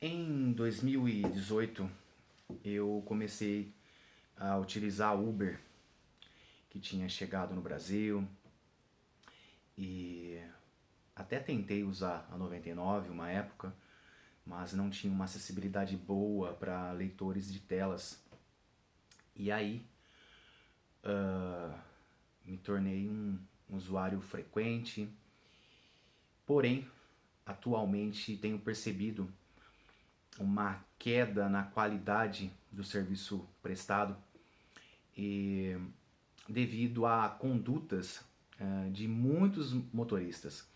Em 2018, eu comecei a utilizar a Uber, que tinha chegado no Brasil, e até tentei usar a 99 uma época, mas não tinha uma acessibilidade boa para leitores de telas. E aí, me tornei um usuário frequente, porém, atualmente tenho percebido uma queda na qualidade do serviço prestado e devido a condutas de muitos motoristas.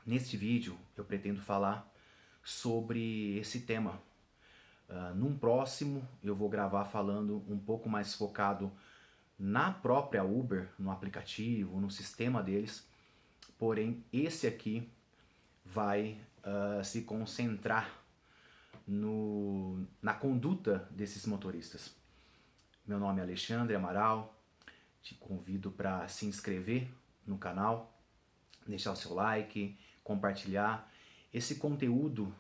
Neste vídeo eu pretendo falar sobre esse tema. Num próximo eu vou gravar falando um pouco mais focado na própria Uber, no aplicativo, no sistema deles. Porém, esse aqui vai se concentrar na conduta desses motoristas. Meu nome é Alexandre Amaral, te convido para se inscrever no canal, deixar o seu like, compartilhar. Esse conteúdo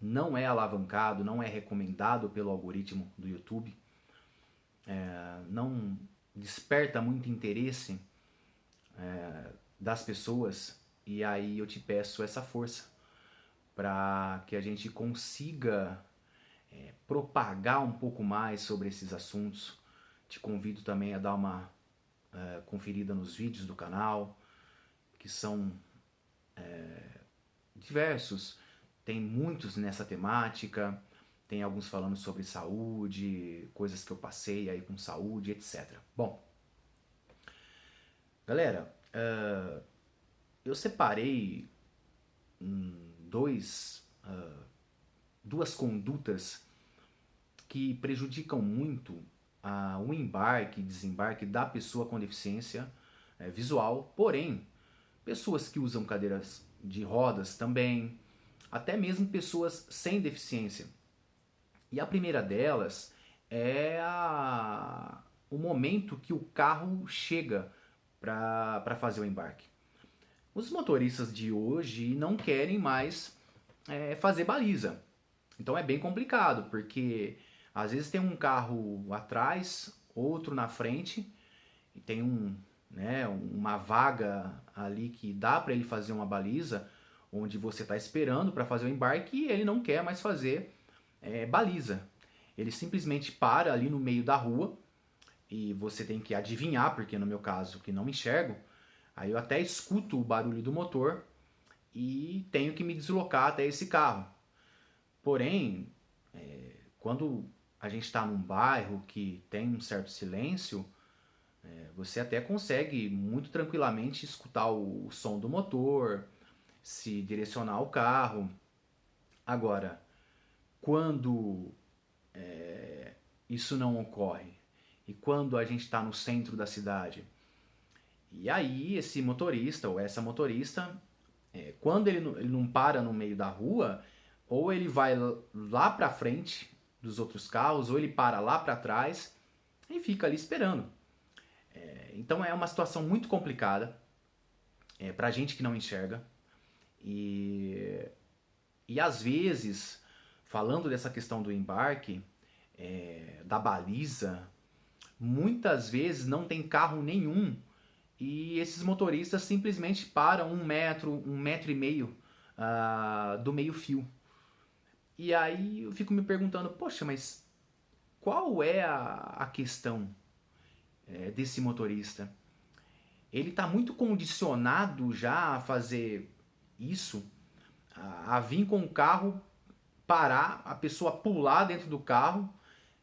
não é alavancado, não é recomendado pelo algoritmo do YouTube, não desperta muito interesse das pessoas, e aí eu te peço essa força para que a gente consiga propagar um pouco mais sobre esses assuntos. Te convido também a dar uma conferida nos vídeos do canal, que são diversos. Tem muitos nessa temática, tem alguns falando sobre saúde, coisas que eu passei aí com saúde, etc. Bom, galera, eu separei duas condutas que prejudicam muito o embarque e desembarque da pessoa com deficiência visual, porém, pessoas que usam cadeiras de rodas também, até mesmo pessoas sem deficiência. E a primeira delas é o momento que o carro chega para fazer o embarque. Os motoristas de hoje não querem mais fazer baliza. Então é bem complicado, porque às vezes tem um carro atrás, outro na frente, e tem uma vaga ali que dá para ele fazer uma baliza, onde você está esperando para fazer o embarque e ele não quer mais fazer baliza. Ele simplesmente para ali no meio da rua e você tem que adivinhar, porque no meu caso, que não enxergo, aí eu até escuto o barulho do motor e tenho que me deslocar até esse carro. Porém, quando a gente está num bairro que tem um certo silêncio, você até consegue muito tranquilamente escutar o som do motor, se direcionar ao carro. Agora, quando isso não ocorre e quando a gente está no centro da cidade, e aí esse motorista ou essa motorista, quando ele não para no meio da rua, ou ele vai lá para frente dos outros carros, ou ele para lá para trás e fica ali esperando. Então é uma situação muito complicada para a gente que não enxerga. E às vezes, falando dessa questão do embarque, da baliza, muitas vezes não tem carro nenhum e esses motoristas simplesmente param 1 metro e meio do meio fio. E aí eu fico me perguntando, poxa, mas qual é a questão desse motorista? Ele está muito condicionado já a fazer isso, a vir com o carro, parar, a pessoa pular dentro do carro,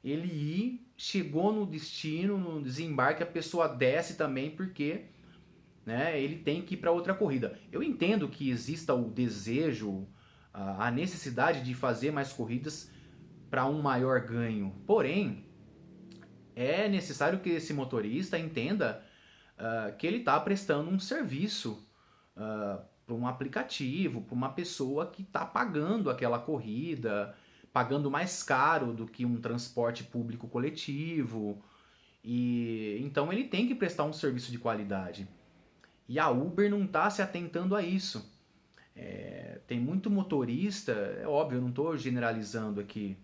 ele ir, chegou no destino, no desembarque, a pessoa desce também porque ele tem que ir para outra corrida. Eu entendo que exista o desejo, a necessidade de fazer mais corridas para um maior ganho. Porém, é necessário que esse motorista entenda que ele está prestando um serviço para um aplicativo, para uma pessoa que está pagando aquela corrida, pagando mais caro do que um transporte público coletivo. E então ele tem que prestar um serviço de qualidade. E a Uber não está se atentando a isso. tem muito motorista, é óbvio, eu não estou generalizando aqui,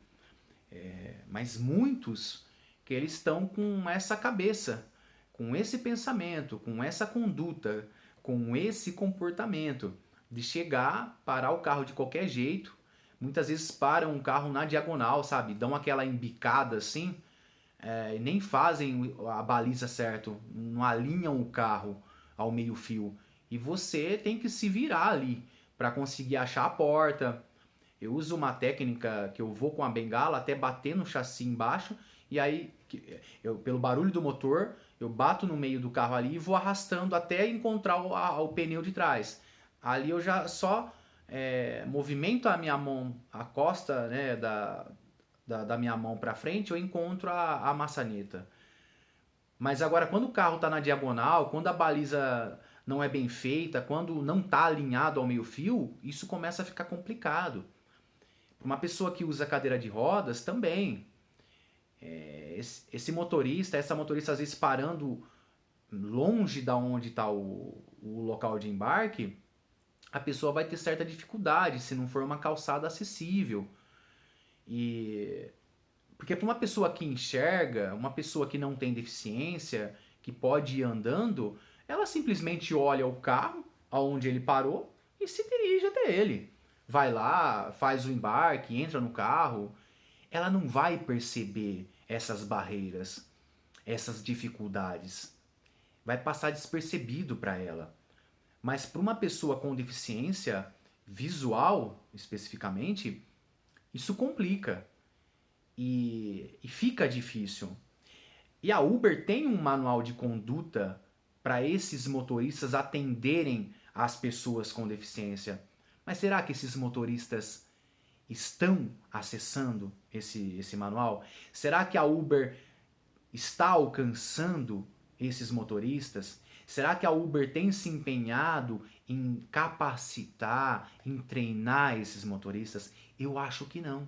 mas muitos que eles estão com essa cabeça, com esse pensamento, com essa conduta, com esse comportamento de chegar, parar o carro de qualquer jeito. Muitas vezes param o carro na diagonal, sabe? Dão aquela embicada assim, e nem fazem a baliza certo, não alinham o carro ao meio-fio. E você tem que se virar ali para conseguir achar a porta. Eu uso uma técnica que eu vou com a bengala até bater no chassi embaixo, e aí, pelo barulho do motor, eu bato no meio do carro ali e vou arrastando até encontrar o pneu de trás. Ali eu já só movimento a minha mão, a costa, né, da minha mão para frente, eu encontro a maçaneta. Mas agora, quando o carro está na diagonal, quando a baliza não é bem feita, quando não está alinhado ao meio-fio, isso começa a ficar complicado. Uma pessoa que usa cadeira de rodas também. Esse motorista, essa motorista às vezes parando longe da onde está o local de embarque, a pessoa vai ter certa dificuldade se não for uma calçada acessível. Porque para uma pessoa que enxerga, uma pessoa que não tem deficiência, que pode ir andando, ela simplesmente olha o carro, aonde ele parou, e se dirige até ele. Vai lá, faz o embarque, entra no carro. Ela não vai perceber essas barreiras, essas dificuldades. Vai passar despercebido para ela. Mas para uma pessoa com deficiência visual, especificamente, isso complica. E fica difícil. E a Uber tem um manual de conduta para esses motoristas atenderem as pessoas com deficiência. Mas será que esses motoristas estão acessando esse manual? Será que a Uber está alcançando esses motoristas? Será que a Uber tem se empenhado em capacitar, em treinar esses motoristas? Eu acho que não.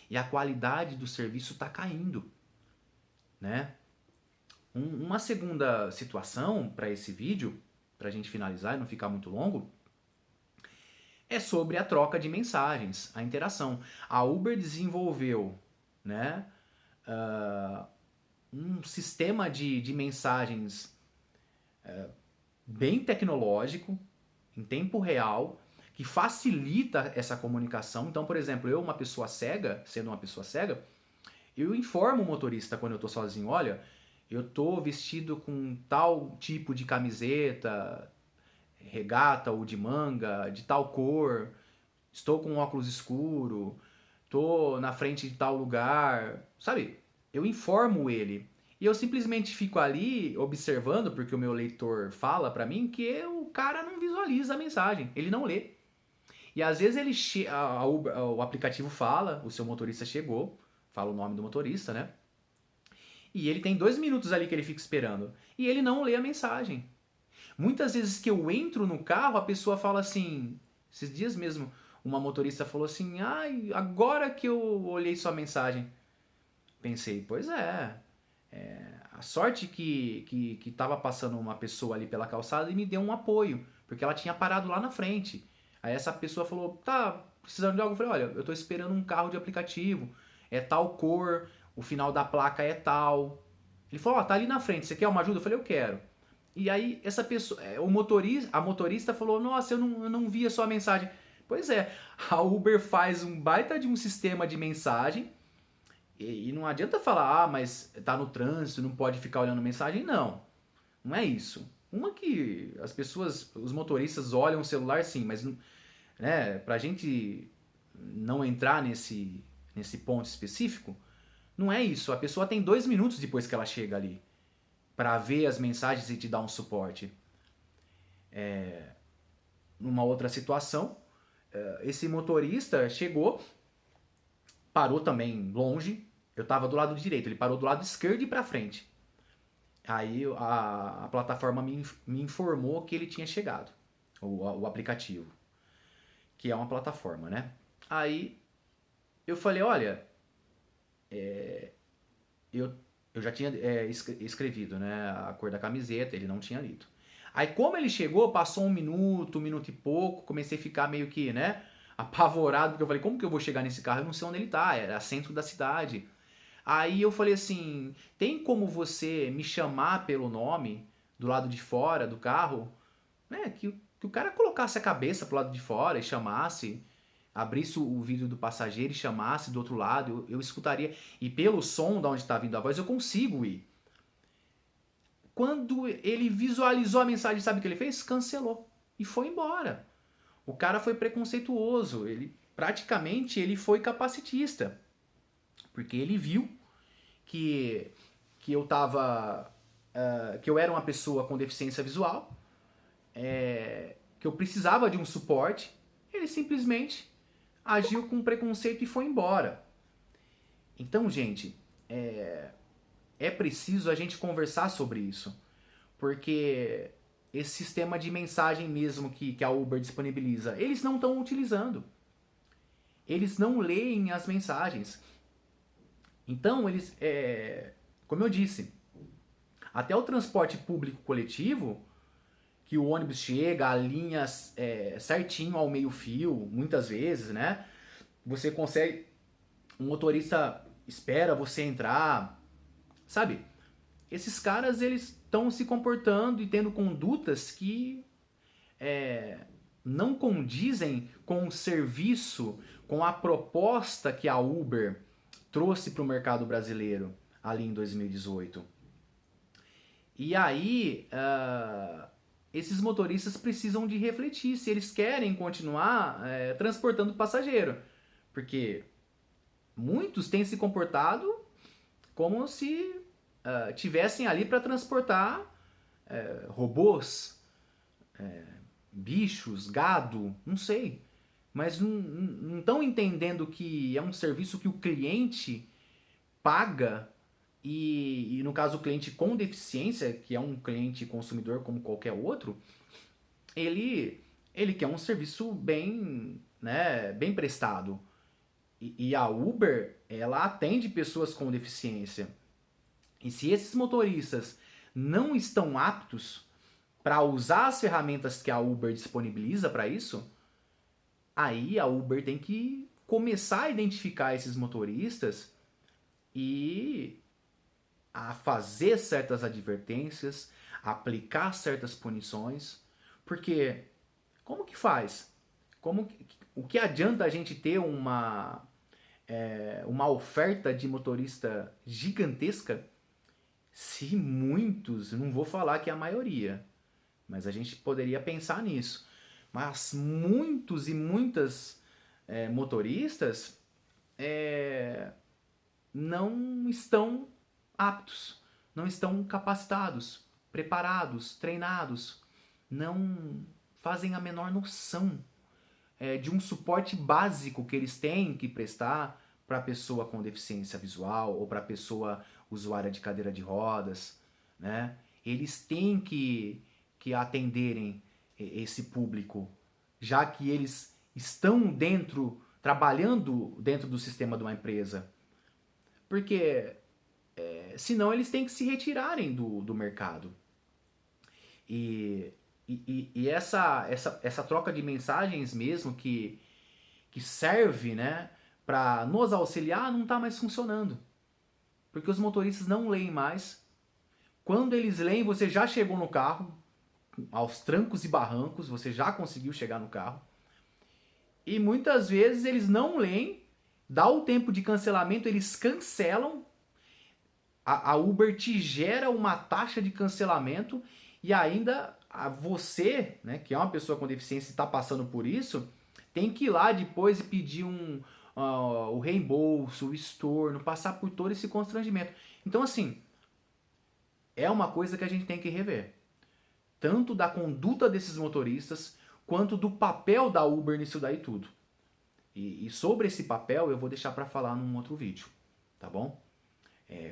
E a qualidade do serviço está caindo, né? Uma segunda situação para esse vídeo, para a gente finalizar e não ficar muito longo, é sobre a troca de mensagens, a interação. A Uber desenvolveu, né, um sistema de mensagens bem tecnológico, em tempo real, que facilita essa comunicação. Então, por exemplo, eu, uma pessoa cega, sendo uma pessoa cega, eu informo o motorista quando eu estou sozinho, olha, eu estou vestido com tal tipo de camiseta, regata ou de manga, de tal cor, estou com óculos escuro, estou na frente de tal lugar, sabe? Eu informo ele. E eu simplesmente fico ali observando, porque o meu leitor fala para mim que o cara não visualiza a mensagem, ele não lê. E às vezes o aplicativo fala, o seu motorista chegou, fala o nome do motorista, né? E ele tem 2 minutos ali que ele fica esperando. E ele não lê a mensagem. Muitas vezes que eu entro no carro, a pessoa fala assim... Esses dias mesmo, uma motorista falou assim... Ai, agora que eu olhei sua mensagem. Pensei, pois a sorte que estava passando uma pessoa ali pela calçada e me deu um apoio. Porque ela tinha parado lá na frente. Aí essa pessoa falou, tá precisando de algo? Eu falei, olha, eu tô esperando um carro de aplicativo. É tal cor, o final da placa é tal. Ele falou, ó, tá ali na frente, você quer uma ajuda? Eu falei, eu quero. E aí essa pessoa, a motorista falou, nossa, eu não vi a sua mensagem. Pois é, a Uber faz um baita de um sistema de mensagem e não adianta falar, mas tá no trânsito, não pode ficar olhando mensagem. Não, não é isso. Uma que as pessoas, os motoristas olham o celular sim, mas né, pra gente não entrar nesse ponto específico, não é isso. A pessoa tem 2 minutos depois que ela chega ali para ver as mensagens e te dar um suporte. Numa outra situação, esse motorista chegou, parou também longe, eu estava do lado direito, ele parou do lado esquerdo e para frente. Aí a plataforma me informou que ele tinha chegado, o aplicativo, que é uma plataforma, né? Aí eu falei, olha, eu já tinha escrevido, né, a cor da camiseta, ele não tinha lido. Aí como ele chegou, passou 1 minuto e pouco, comecei a ficar meio que, né, apavorado, porque eu falei, como que eu vou chegar nesse carro? Eu não sei onde ele tá, era centro da cidade. Aí eu falei assim, tem como você me chamar pelo nome do lado de fora do carro? Né, que o cara colocasse a cabeça pro lado de fora e chamasse, abrisse o vidro do passageiro e chamasse do outro lado, eu escutaria. E pelo som de onde está vindo a voz, eu consigo ir. Quando ele visualizou a mensagem, sabe o que ele fez? Cancelou e foi embora. O cara foi preconceituoso, ele praticamente ele foi capacitista, porque ele viu que, que eu tava, que eu era uma pessoa com deficiência visual, que eu precisava de um suporte, ele simplesmente agiu com preconceito e foi embora. Então, gente, é preciso a gente conversar sobre isso, porque esse sistema de mensagem mesmo que a Uber disponibiliza, eles não estão utilizando. Eles não leem as mensagens. Então, eles, como eu disse, até o transporte público coletivo, que o ônibus chega, a linha certinho ao meio-fio, muitas vezes, né? Você consegue, o motorista espera você entrar, sabe? Esses caras, eles estão se comportando e tendo condutas que não condizem com o serviço, com a proposta que a Uber trouxe para o mercado brasileiro ali em 2018. E aí, esses motoristas precisam de refletir se eles querem continuar transportando passageiro. Porque muitos têm se comportado como se tivessem ali para transportar robôs, bichos, gado, não sei. Mas não estão entendendo que é um serviço que o cliente paga e no caso o cliente com deficiência, que é um cliente consumidor como qualquer outro, ele quer um serviço bem, né, bem prestado. E a Uber, ela atende pessoas com deficiência. E se esses motoristas não estão aptos para usar as ferramentas que a Uber disponibiliza para isso, aí a Uber tem que começar a identificar esses motoristas e a fazer certas advertências, aplicar certas punições, porque como que faz? O que adianta a gente ter uma oferta de motorista gigantesca se muitos, não vou falar que é a maioria, mas a gente poderia pensar nisso, mas muitos e muitas motoristas não estão aptos, não estão capacitados, preparados, treinados, não fazem a menor noção de um suporte básico que eles têm que prestar para a pessoa com deficiência visual ou para a pessoa usuária de cadeira de rodas, né? Eles têm que atenderem esse público, já que eles estão trabalhando dentro do sistema de uma empresa. Porque senão eles têm que se retirarem do mercado. E essa troca de mensagens mesmo que serve, né, para nos auxiliar não está mais funcionando. Porque os motoristas não leem mais. Quando eles leem, você já chegou no carro, aos trancos e barrancos, você já conseguiu chegar no carro. E muitas vezes eles não leem, dá o tempo de cancelamento, eles cancelam. A Uber te gera uma taxa de cancelamento e ainda você, né, que é uma pessoa com deficiência e está passando por isso, tem que ir lá depois e pedir o reembolso, o estorno, passar por todo esse constrangimento. Então, assim, é uma coisa que a gente tem que rever. Tanto da conduta desses motoristas, quanto do papel da Uber nisso daí tudo. E sobre esse papel eu vou deixar para falar num outro vídeo, tá bom?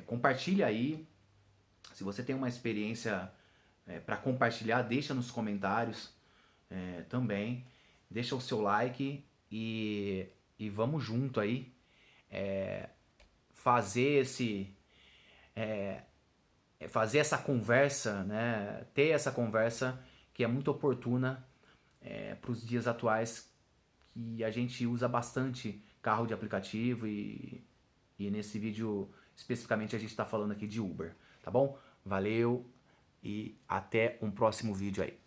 Compartilha aí. Se você tem uma experiência para compartilhar, deixa nos comentários também. Deixa o seu like e vamos junto aí fazer fazer essa conversa, né? Ter essa conversa que é muito oportuna para os dias atuais, que a gente usa bastante carro de aplicativo e nesse vídeo especificamente a gente está falando aqui de Uber, tá bom? Valeu e até um próximo vídeo aí.